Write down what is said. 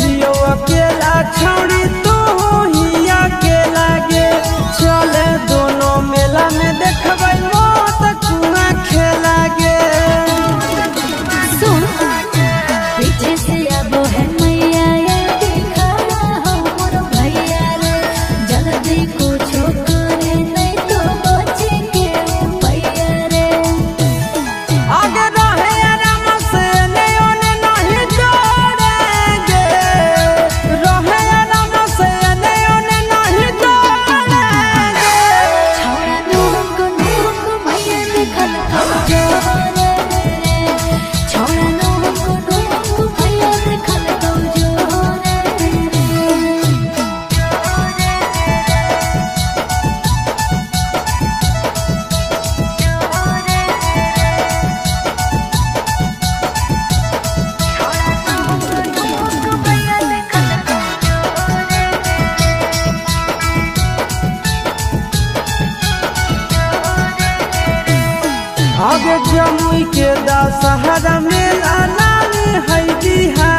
हियो अकेला छौड़ी तू ही अकेला गे। चले दोनों मेला में देखबै मौत कुआं खेला गे। सुन पीछे से अब है मैया ये दिखाना हमर भैया रे। जल्दी कुछो करे नहीं तो बचे के भैया रे। आगे रहे आराम से नहीं नहीं दौड़ेंगे। रहे आराम से नहीं नहीं दौड़ेंगे। छोड़ा नुको भैया देखल कमजोर रे। छोड़ा नुको भैया देखल कमजोर रे। आगे जमुई के दशहरा मेला नामी है बिहार।